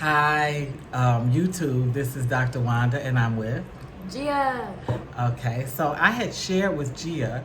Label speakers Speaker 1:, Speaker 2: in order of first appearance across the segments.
Speaker 1: Hi, YouTube. This is Dr. Wanda, and I'm with.
Speaker 2: Gia.
Speaker 1: Okay, so I had shared with Gia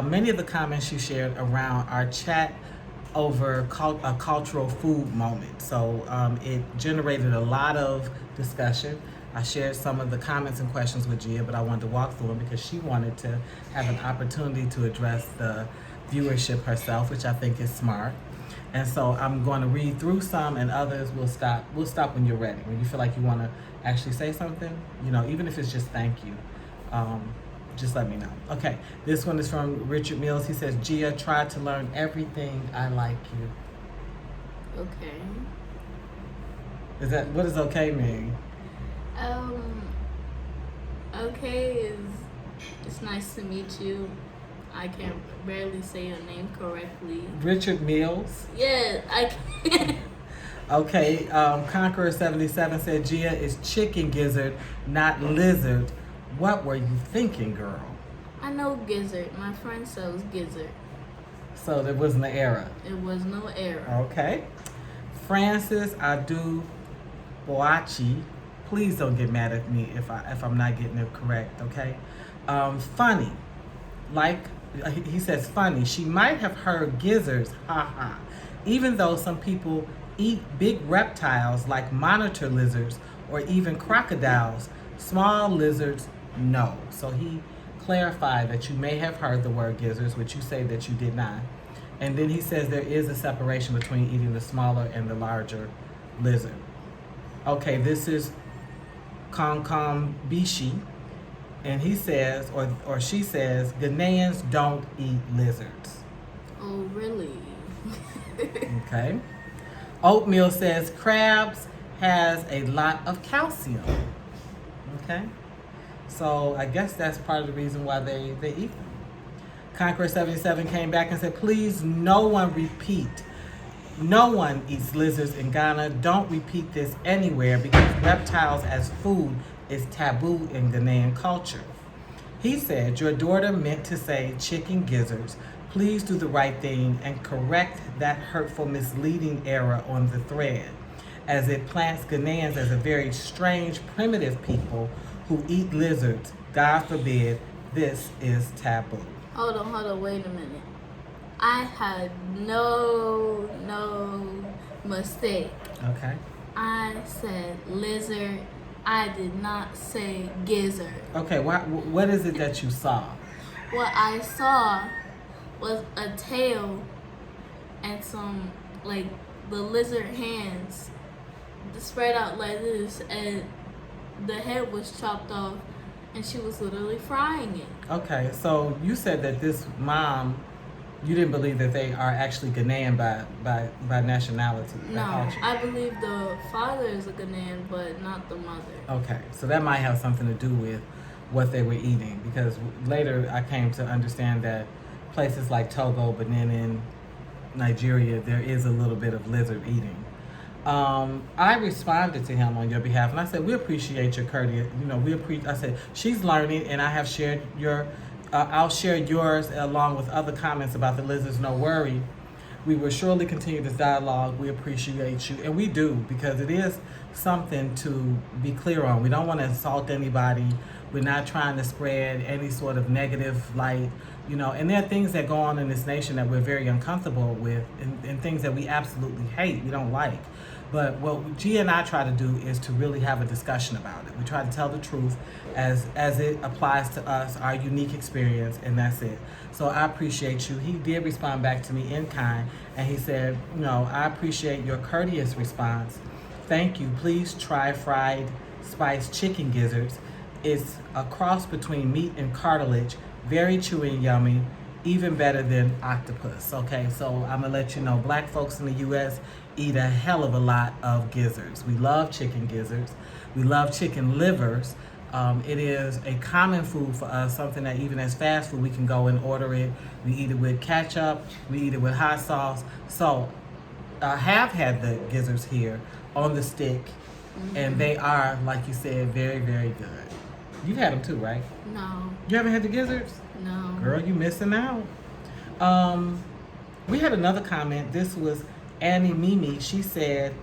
Speaker 1: many of the comments you shared around our chat over a cultural food moment. So it generated a lot of discussion. I shared some of the comments and questions with Gia, but I wanted to walk through them because she wanted to have an opportunity to address the viewership herself, which I think is smart. And so I'm going to read through some, and others will stop. We'll stop when you're ready. When you feel like you want to actually say something, even if it's just thank you, just let me know. Okay, this one is from Richard Mills. He says, Gia, try to learn everything I like you.
Speaker 2: Okay.
Speaker 1: What does okay mean?
Speaker 2: Okay is it's nice to meet you. I can barely say your name correctly.
Speaker 1: Richard Mills.
Speaker 2: Yeah, I can.
Speaker 1: Okay, Conqueror 77 said, Gia is chicken gizzard, not lizard. What were you thinking, girl?
Speaker 2: I know gizzard. My friend sells gizzard.
Speaker 1: So there wasn't an error.
Speaker 2: It was no error.
Speaker 1: Okay. Francis Adu Boachi, please don't get mad at me if I'm not getting it correct, okay? Funny, like he says funny, she might have heard gizzards, haha. Even though some people eat big reptiles like monitor lizards or even crocodiles, small lizards, no. So he clarified that you may have heard the word gizzards, which you say that you did not. And then he says there is a separation between eating the smaller and the larger lizard. Okay, this is Kong Bishi, and he says, or she says, Ghanaians don't eat lizards.
Speaker 2: Oh, really?
Speaker 1: Okay. Oatmeal says crabs has a lot of calcium. Okay. So I guess that's part of the reason why they eat them. Conqueror 77 came back and said, please, no one eats lizards in Ghana. Don't repeat this anywhere because reptiles as food is taboo in Ghanaian culture. He said, your daughter meant to say chicken gizzards. Please do the right thing and correct that hurtful, misleading error on the thread, as it plants Ghanaians as a very strange, primitive people who eat lizards. God forbid, this is taboo.
Speaker 2: Hold on, wait a minute. I had no mistake.
Speaker 1: Okay.
Speaker 2: I said lizard. I did not say gizzard.
Speaker 1: Okay, what is it that you saw?
Speaker 2: What I saw was a tail and some, like, the lizard hands spread out like this, and the head was chopped off, and she was literally frying it.
Speaker 1: Okay, so you said that this mom, you didn't believe that they are actually Ghanaian by nationality.
Speaker 2: No, I believe the father is a Ghanaian, but not the mother.
Speaker 1: Okay, so that might have something to do with what they were eating, because later I came to understand that places like Togo, Benin, Nigeria, there is a little bit of lizard eating. I responded to him on your behalf, and I said, we appreciate your courtesy. I said, she's learning, and I have shared I'll share yours along with other comments about the lizards, no worry. We will surely continue this dialogue. We appreciate you, and we do, because it is something to be clear on. We don't want to insult anybody. We're not trying to spread any sort of negative light, and there are things that go on in this nation that we're very uncomfortable with, and things that we absolutely hate, we don't like. But what Gia and I try to do is to really have a discussion about it. We try to tell the truth as it applies to us, our unique experience, and that's it. So I appreciate you. He did respond back to me in kind, and he said, I appreciate your courteous response. Thank you. Please try fried spiced chicken gizzards. It's a cross between meat and cartilage, very chewy and yummy, even better than octopus. Okay, so I'm gonna let you know, black folks in the U.S. eat a hell of a lot of gizzards. We love chicken gizzards. We love chicken livers. It is a common food for us, something that even as fast food, we can go and order it. We eat it with ketchup. We eat it with hot sauce. So I have had the gizzards here on the stick, and they are, like you said, very, very good. You've had them too, right?
Speaker 2: No.
Speaker 1: You haven't had the gizzards?
Speaker 2: No.
Speaker 1: Girl, you missing out. We had another comment. This was Annie Mimi. She said,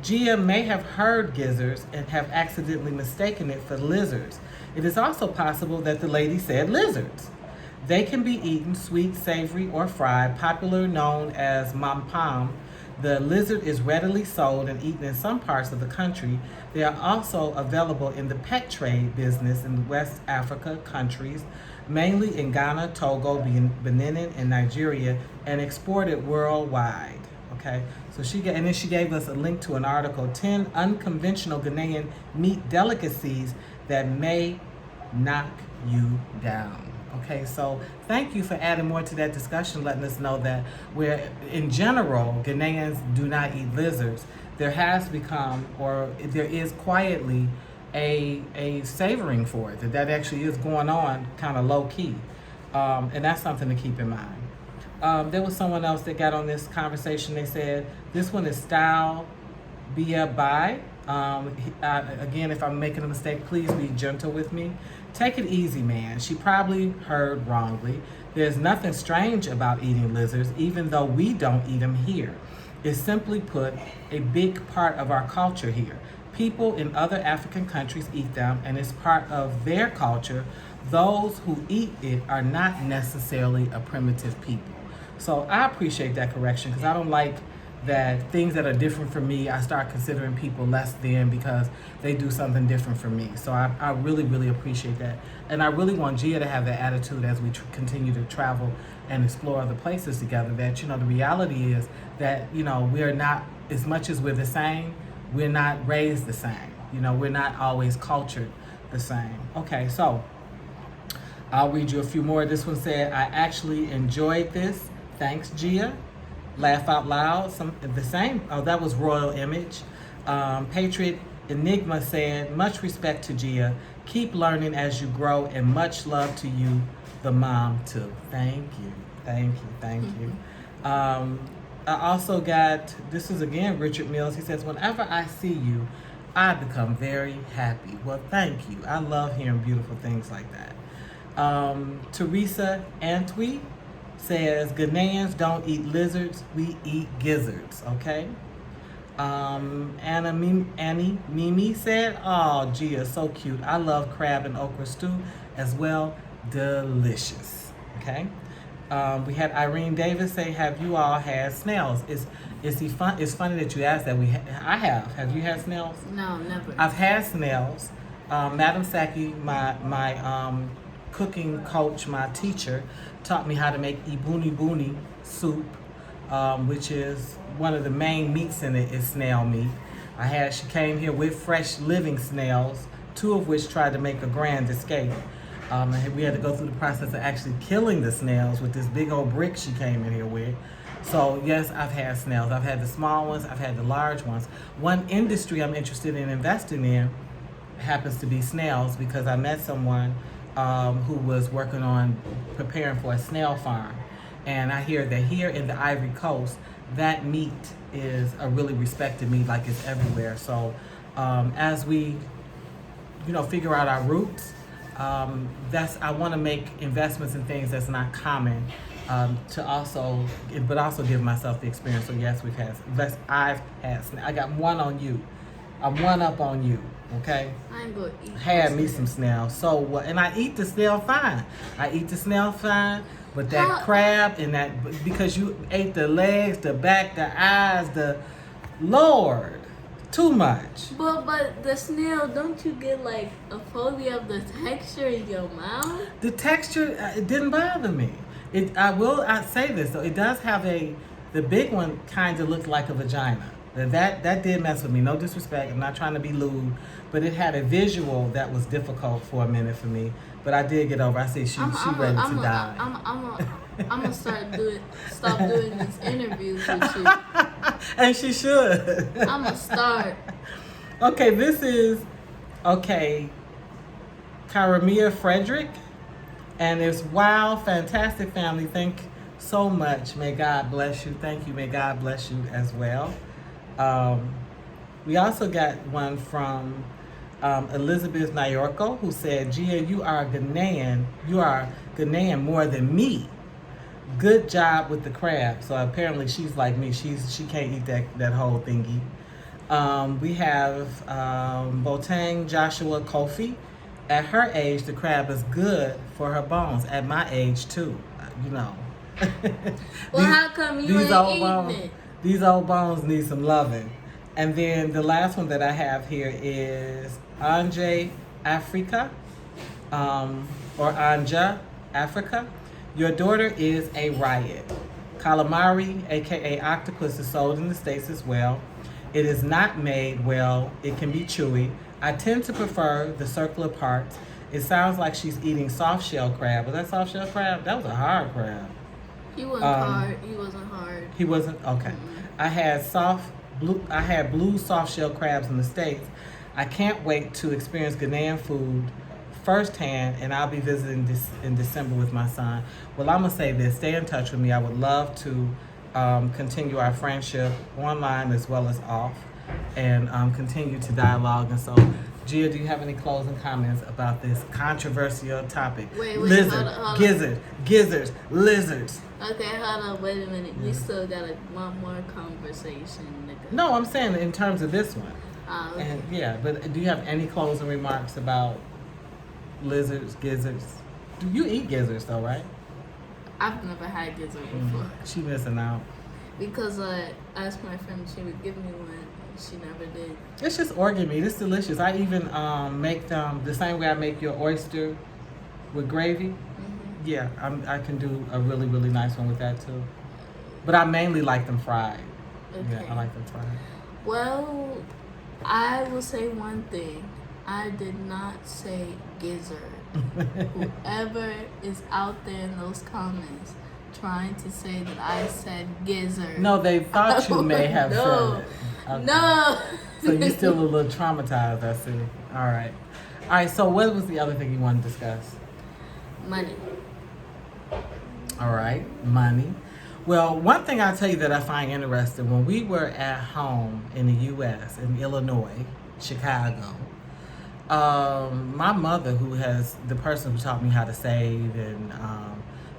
Speaker 1: Gia may have heard gizzards and have accidentally mistaken it for lizards. It is also possible that the lady said lizards. They can be eaten sweet, savory, or fried, popularly known as mampam. The lizard is readily sold and eaten in some parts of the country. They are also available in the pet trade business in West Africa countries, mainly in Ghana, Togo, Benin, and Nigeria, and exported worldwide. Okay, so and then she gave us a link to an article, 10 unconventional Ghanaian meat delicacies that may knock you down. Okay, so thank you for adding more to that discussion, letting us know that where, in general, Ghanaians do not eat lizards. There has become, or there is quietly, a savoring for it. That actually is going on kind of low key. And that's something to keep in mind. There was someone else that got on this conversation. They said, this one is style Bia Bai. Again, if I'm making a mistake, please be gentle with me. Take it easy, man. She probably heard wrongly. There's nothing strange about eating lizards, even though we don't eat them here. It's simply put a big part of our culture here. People in other African countries eat them, and it's part of their culture. Those who eat it are not necessarily a primitive people. So I appreciate that correction, because I don't like that things that are different from me, I start considering people less than because they do something different from me. So I really, really appreciate that. And I really want Gia to have that attitude as we continue to travel and explore other places together, that, the reality is that, we're not, as much as we're the same, we're not raised the same. We're not always cultured the same. Okay, so I'll read you a few more. This one said, I actually enjoyed this. Thanks, Gia. Laugh out loud. The same. Oh, that was Royal Image. Patriot Enigma said, much respect to Gia. Keep learning as you grow, and much love to you, the mom, too. Thank you. Thank you. Thank you. I also got, this is again Richard Mills. He says, whenever I see you, I become very happy. Well, thank you. I love hearing beautiful things like that. Teresa Antwi says, Ghanaians don't eat lizards, we eat gizzards, okay? Annie Mimi said, oh, Gia, so cute. I love crab and okra stew as well. Delicious, okay? We had Irene Davis say, have you all had snails? It's funny that you asked that. I have. Have you had snails?
Speaker 2: No, never.
Speaker 1: I've had snails. Madam Saki, my cooking coach, my teacher, taught me how to make ibuni soup, which is one of the main meats in it is snail meat. She came here with fresh living snails, 2 of which tried to make a grand escape. We had to go through the process of actually killing the snails with this big old brick she came in here with. So yes, I've had snails. I've had the small ones, I've had the large ones. One industry I'm interested in investing in happens to be snails, because I met someone who was working on preparing for a snail farm. And I hear that here in the Ivory Coast, that meat is a really respected meat, like it's everywhere. So as we, figure out our roots, I want to make investments in things that's not common, but also give myself the experience. So yes, I've had, I got one on you. I'm one up on you. Okay.
Speaker 2: I ain't gonna eat.
Speaker 1: Had me some snail. So what? And I eat the snail fine. But that crab and that, because you ate the legs, the back, the eyes, the Lord, too much.
Speaker 2: But the snail, don't you get like a phobia of the texture in your mouth?
Speaker 1: The texture, it didn't bother me. I say this though, it does have the big one kind of looked like a vagina. That did mess with me. No disrespect. I'm not trying to be lewd, but it had a visual that was difficult for a minute for me. But I did get over. I see she ready to die.
Speaker 2: I'm gonna stop doing these interviews with you.
Speaker 1: And she should.
Speaker 2: I'm gonna start.
Speaker 1: Okay, this is Karamia Frederick, and it's wow, fantastic family. Thank you so much. May God bless you. Thank you. May God bless you as well. We also got one from Elizabeth Nayorko, who said, Gia, you are Ghanaian. You are Ghanaian more than me. Good job with the crab. So apparently she's like me. She can't eat that whole thingy. We have Botang Joshua Kofi. At her age, the crab is good for her bones. At my age, too, you know.
Speaker 2: Well, how come you ain't
Speaker 1: old
Speaker 2: eating
Speaker 1: bones,
Speaker 2: it?
Speaker 1: These old bones need some loving. And then the last one that I have here is Anje Africa, or Anja Africa. Your daughter is a riot. Calamari, aka octopus, is sold in the States as well. It is not made well, it can be chewy. I tend to prefer the circular parts. It sounds like she's eating soft shell crab. Was that soft shell crab? That was a hard crab.
Speaker 2: He wasn't hard. He wasn't hard.
Speaker 1: He wasn't? Okay. I had blue soft shell crabs in the States. I can't wait to experience Ghanaian food firsthand, and I'll be visiting this in December with my son. Well, I'm gonna say this: stay in touch with me. I would love to continue our friendship online as well as off, and continue to dialogue. And so, Gia, do you have any closing comments about this controversial topic?
Speaker 2: Wait,
Speaker 1: Lizard,
Speaker 2: hold on.
Speaker 1: gizzards, lizards.
Speaker 2: Okay, hold on, wait a minute. We still got one more conversation, nigga.
Speaker 1: No, I'm saying in terms of this one.
Speaker 2: Okay.
Speaker 1: And yeah, but do you have any closing remarks about lizards, gizzards? Do you eat gizzards though, right?
Speaker 2: I've never had gizzard before.
Speaker 1: She missing out.
Speaker 2: Because I asked my friend if she would give me one, and she never did.
Speaker 1: It's just organ meat. It's delicious. I even make them the same way I make your oyster with gravy.
Speaker 2: Mm-hmm.
Speaker 1: Yeah, I can do a really, really nice one with that too. But I mainly like them fried.
Speaker 2: Okay.
Speaker 1: Yeah, I like them fried.
Speaker 2: Well, I will say one thing. I did not say gizzard. Whoever is out there in those comments trying to say that I said gizzard.
Speaker 1: No, they thought you may have
Speaker 2: No.
Speaker 1: said it. Okay.
Speaker 2: No.
Speaker 1: So you're still a little traumatized, I see. All right. All right, so what was the other thing you wanted to discuss?
Speaker 2: Money.
Speaker 1: All right, money. Well, one thing I'll tell you that I find interesting, when we were at home in the U.S., in Illinois, Chicago, my mother, who has the person who taught me how to save, and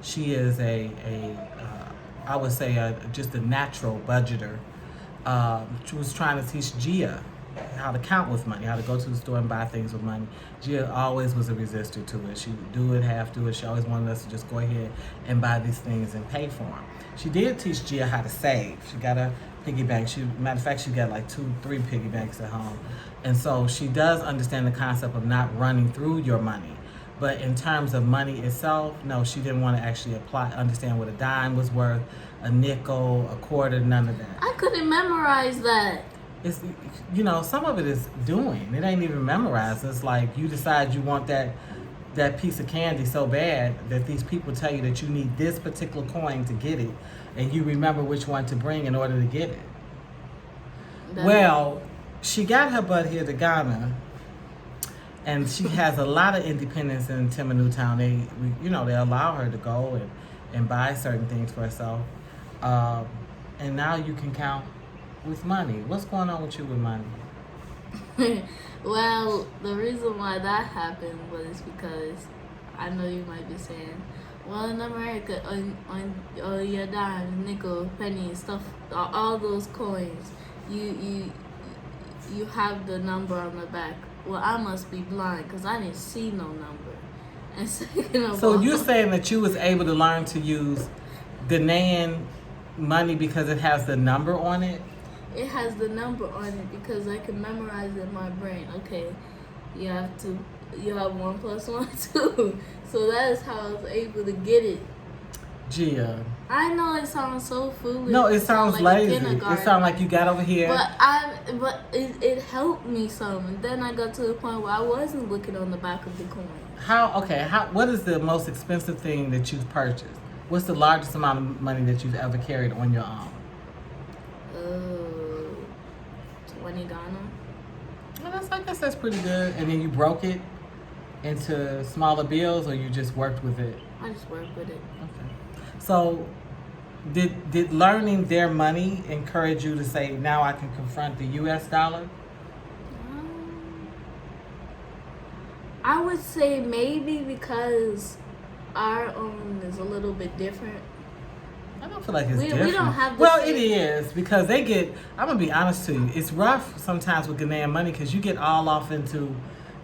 Speaker 1: she is I would say just a natural budgeter. She was trying to teach Gia how to count with money, how to go to the store and buy things with money. Gia always was a resistor to it. She would do it, half do it. She always wanted us to just go ahead and buy these things and pay for them. She did teach Gia how to save. She got a piggy bank. Matter of fact, she got like 2-3 piggy banks at home. And so she does understand the concept of not running through your money. But in terms of money itself, no, she didn't want to actually understand what a dime was worth, a nickel, a quarter, none of that.
Speaker 2: I couldn't memorize that.
Speaker 1: It's, some of it is doing. It ain't even memorized. It's like you decide you want that piece of candy so bad that these people tell you that you need this particular coin to get it, and you remember which one to bring in order to get it. Well, she got her butt here to Ghana, and she has a lot of independence in Timbuktu. They allow her to go and buy certain things for herself, and now you can count with money. What's going on with you with money?
Speaker 2: Well, the reason why that happened was because I know you might be saying, well, in America, on your dimes, nickel, penny, stuff, all those coins, you have the number on the back. Well, I must be blind because I didn't see no number. And second of
Speaker 1: So
Speaker 2: all,
Speaker 1: you're saying that you was able to learn to use Ghanaian money because it has the number on it?
Speaker 2: it has the number on it because I can memorize it in my brain. Okay, you have 1 + 1 2. So that is how I was able to get it.
Speaker 1: Gia.
Speaker 2: I know it sounds so foolish.
Speaker 1: No, it sounds
Speaker 2: like
Speaker 1: lazy. It sounds like you got over here.
Speaker 2: But it helped me some. And then I got to the point where I wasn't looking on the back of the coin.
Speaker 1: What is the most expensive thing that you've purchased? What's the largest amount of money that you've ever carried on your own?
Speaker 2: 20 Ghana.
Speaker 1: Well, I guess that's pretty good. And then you broke it into smaller bills, or you just worked with it?
Speaker 2: I just worked with it.
Speaker 1: Okay. So, did learning their money encourage you to say, now I can confront the U.S. dollar?
Speaker 2: I would say maybe because our own is a little bit different.
Speaker 1: I don't feel like it's
Speaker 2: We
Speaker 1: different.
Speaker 2: don't have the
Speaker 1: well,
Speaker 2: same-
Speaker 1: it is because they get. I'm gonna be honest to you. It's rough sometimes with Ghanaian money because you get all off into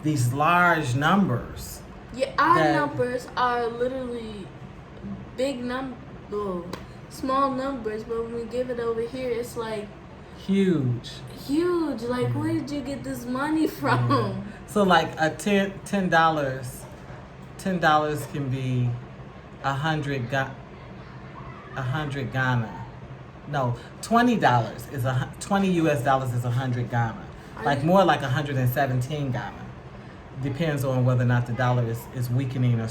Speaker 1: these large numbers.
Speaker 2: Yeah, our
Speaker 1: that-
Speaker 2: numbers are literally big small numbers, but when we give it over here, it's like
Speaker 1: Huge.
Speaker 2: huge. Like, where did you get this money from?
Speaker 1: So like a $10 can be 100 Ghana. No, $20 is 20 US dollars is 100 Ghana. Like more like 117 Ghana. Depends on whether or not the dollar is weakening or